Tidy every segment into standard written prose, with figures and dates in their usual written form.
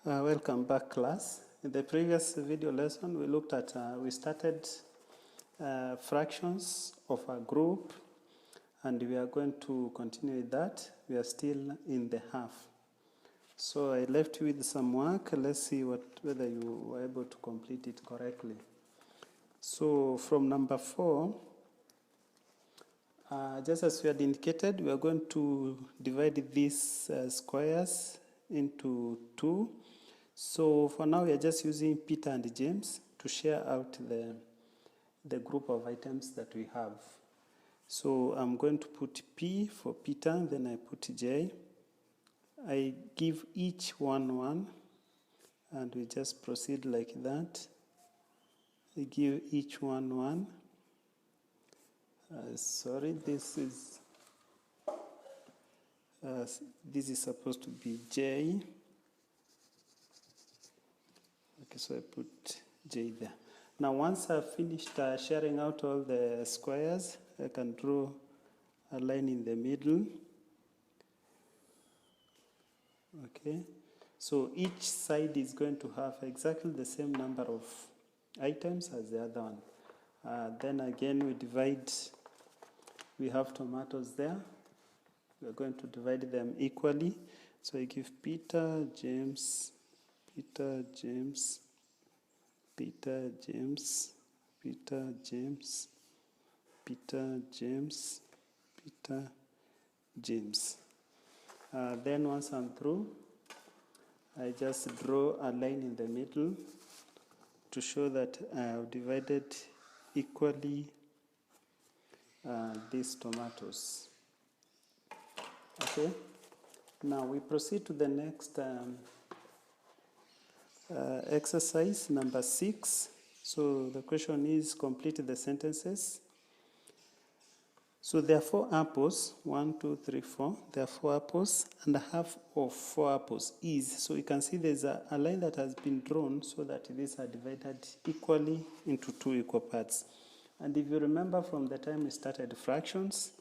Welcome back, class. In the previous video lesson, we looked at, we started fractions of a group, and we are going to continue with that. We are still in the half. So I left you with some work. Let's see whether you were able to complete it correctly. So from number 4, just as we had indicated, we are going to divide these squares into 2. So for now, we are just using Peter and James to share out the group of items that we have. So I'm going to put P for Peter, then I put J. I give each one, and we just proceed like that. I give each one. Sorry, this is supposed to be J. Okay, so I put J there. Now, once I've finished sharing out all the squares, I can draw a line in the middle. Okay, so each side is going to have exactly the same number of items as the other one. Then again, we divide. We have tomatoes there. We're going to divide them equally. So I give Peter, James, Peter, James, Peter, James, Peter, James, Peter, James, Peter, James. Then once I'm through, I just draw a line in the middle to show that I have divided equally these tomatoes. Okay, now we proceed to the next exercise, number 6. So the question is, complete the sentences. So there are 4 apples, 1, 2, 3, 4. There are 4 apples, and a half of 4 apples is. So you can see there's a line that has been drawn so that these are divided equally into 2 equal parts. And if you remember from the time we started fractions,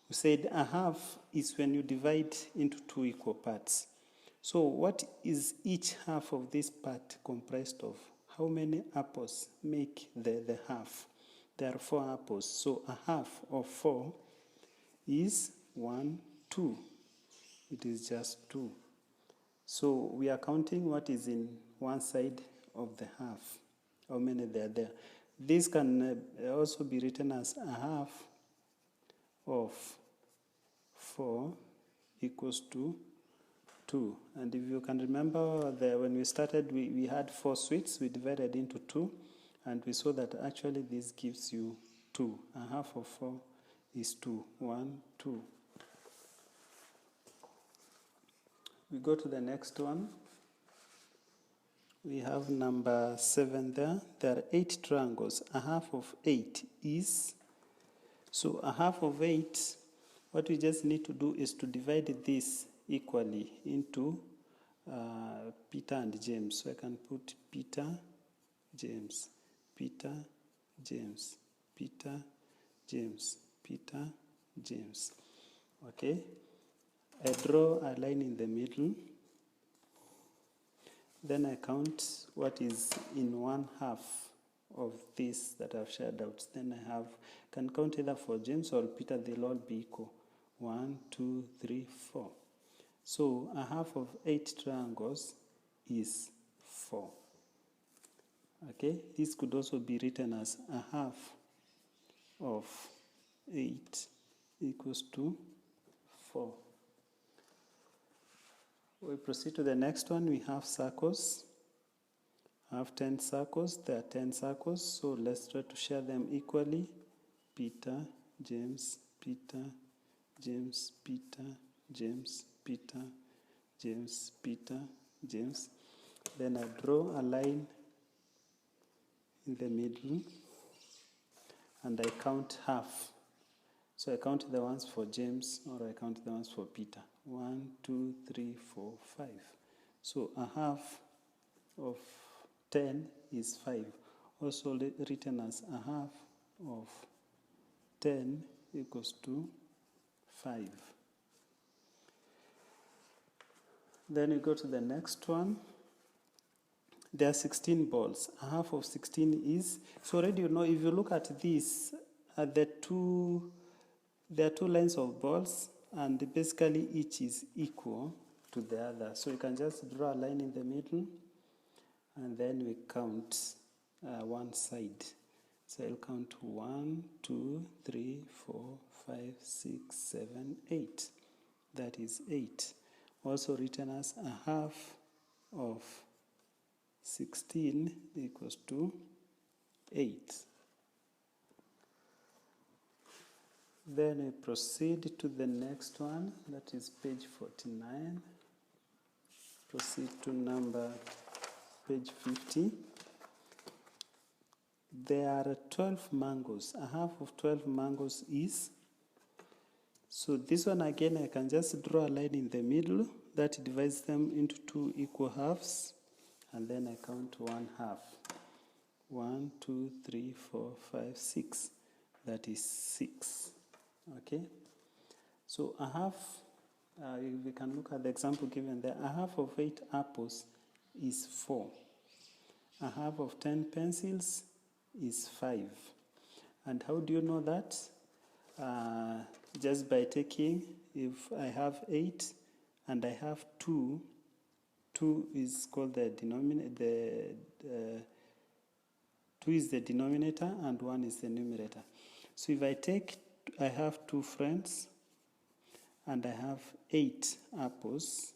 we said a half is when you divide into 2 equal parts. So what is each half of this part comprised of? How many apples make the half? There are 4 apples. So a half of 4 is 1, 2. It is just 2. So we are counting what is in one side of the half. How many there are there? This can also be written as a half of 4 equals to 2. And if you can remember, when we started, we had 4 sweets. We divided into 2. And we saw that actually this gives you 2. A half of 4 is 2. 1, 2. We go to the next one. We have number 7 there. There are 8 triangles. A half of 8 is... So a half of 8, what we just need to do is to divide this equally into Peter and James. So I can put Peter, James, Peter, James, Peter, James, Peter, James. Okay? I draw a line in the middle. Then I count what is in one half of this that I've shared out. Then I can count either for James or Peter, they'll all be equal. 1, 2, 3, 4. So a half of 8 triangles is 4. Okay, this could also be written as a half of 8 equals to 4. We proceed to the next one. We have circles. I have 10 circles. There are 10 circles, so let's try to share them equally. Peter, James, Peter, James, Peter, James, Peter, James, Peter, James. Then I draw a line in the middle, and I count half. So I count the ones for James, or I count the ones for Peter. 1, 2, 3, 4, 5. So a half of 10 is 5. Also written as a half of 10 equals to 5. Then we go to the next one. there are 16 balls. A half of 16 is, so already you know, if you look at this, there are two lines of balls, and basically each is equal to the other. So you can just draw a line in the middle, and then we count one side. So I'll count 1, 2, 3, 4, 5, 6, 7, 8. That is 8. Also written as a half of 16 equals to 8. Then we proceed to the next one, that is page 49. Proceed to number page 50. There are 12 mangoes. A half of 12 mangoes is, so this one again I can just draw a line in the middle that divides them into 2 equal halves, and then I count 1 half. 1, 2, 3, 4, 5, 6. That is 6. Okay? So a half, we can look at the example given there. A half of 8 apples is 4. A half of 10 pencils is 5. And how do you know that? Just by taking, if I have 8 and I have 2, 2 is called the denominator, 2 is the denominator and 1 is the numerator. So if I have 2 friends and I have 8 apples,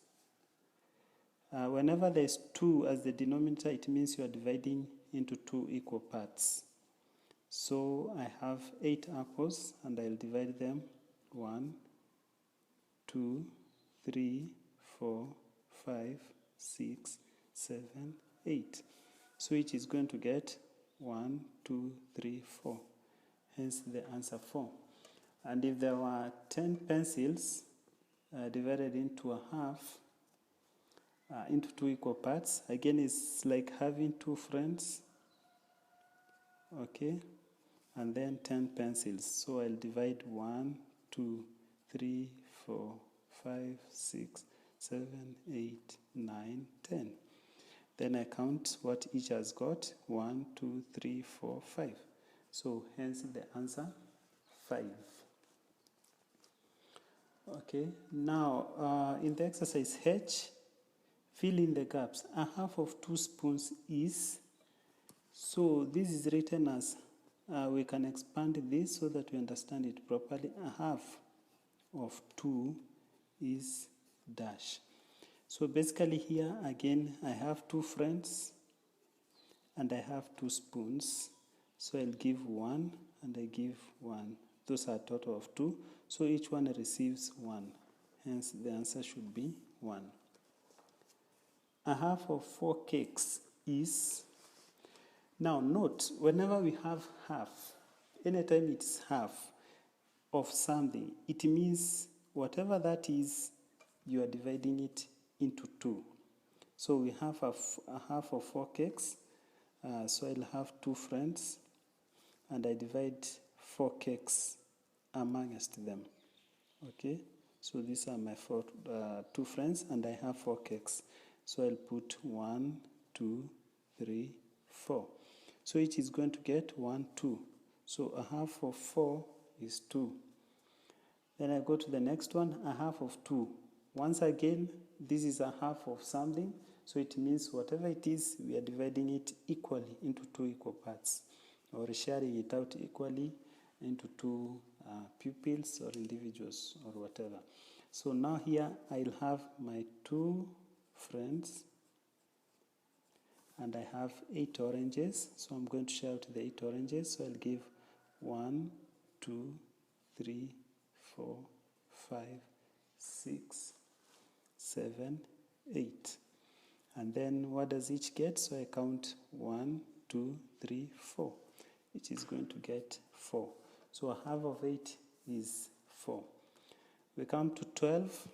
whenever there's 2 as the denominator, it means you are dividing into 2 equal parts. So I have 8 apples and I'll divide them 1, 2, 3, 4, 5, 6, 7, 8. So each is going to get 1, 2, 3, 4. Hence the answer 4. And if there were 10 pencils divided into a half, into 2 equal parts, again it's like having 2 friends, okay, and then 10 pencils. So I'll divide 1, 2, 3, 4, 5, 6, 7, 8, 9, 10. Then I count what each has got, 1, 2, 3, 4, 5. So hence the answer 5. Okay, now in the exercise H, fill in the gaps. A half of 2 spoons is, so this is written as, we can expand this so that we understand it properly. A half of 2 is dash. So basically here again I have 2 friends and I have 2 spoons. So I'll give 1 and I give 1. Those are a total of 2. So each one receives 1. Hence the answer should be 1. A half of 4 cakes is, now note, whenever we have half, anytime it's half of something, it means whatever that is, you are dividing it into 2. So we have a half of 4 cakes, so I'll have 2 friends, and I divide 4 cakes amongst them. Okay, so these are my 2 friends, and I have 4 cakes. So I'll put 1, 2, 3, 4. So each is going to get 1, 2. So a half of 4 is 2. Then I go to the next one, a half of 2. Once again, this is a half of something, so it means whatever it is, we are dividing it equally into 2 equal parts, or sharing it out equally into 2 pupils or individuals or whatever. So now here I'll have my 2 friends and I have 8 oranges, so I'm going to share out the 8 oranges. So I'll give 1, 2, 3, 4, 5, 6, 7, 8. And then what does each get? So I count 1, 2, 3, 4. Each is going to get 4. So a half of 8 is 4. We come to 12.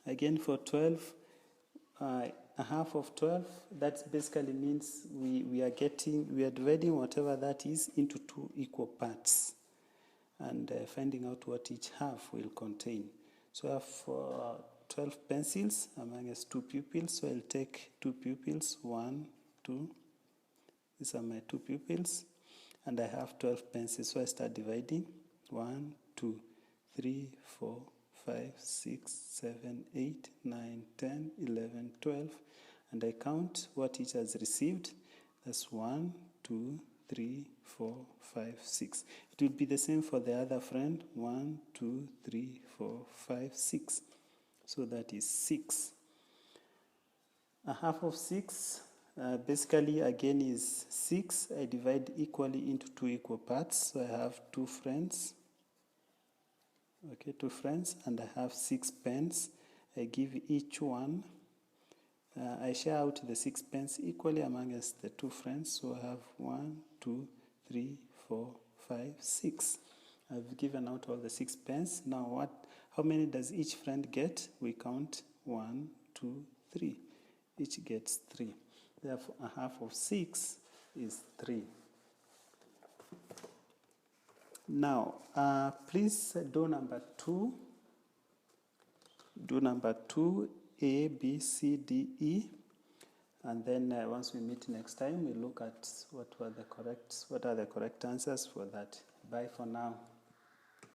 Again for 12, a half of 12, that basically means we are dividing whatever that is into 2 equal parts and finding out what each half will contain. So I have 12 pencils among us 2 pupils, so I'll take 2 pupils, 1, 2, these are my 2 pupils, and I have 12 pencils, so I start dividing. 1, 2, 3, 4, 5, 6, 7, 8, 9, 10, 11, 12, and I count what each has received. That's 1, 2, 3, 4, 5, 6. It will be the same for the other friend. 1, 2, 3, 4, 5, 6. So that is 6. A half of 6 basically again is 6. I divide equally into 2 equal parts. So I have 2 friends. Okay, 2 friends, and I have 6 pens. I give each one. I share out the 6 pens equally among us the 2 friends. So I have 1, 2, 3, 4, 5, 6. I've given out all the 6 pens. Now how many does each friend get? We count 1, 2, 3. Each gets 3. Therefore, a half of 6 is 3. Now, please do number 2. Do number 2, A, B, C, D, E. And then once we meet next time, we look at what are the correct answers for that. Bye for now.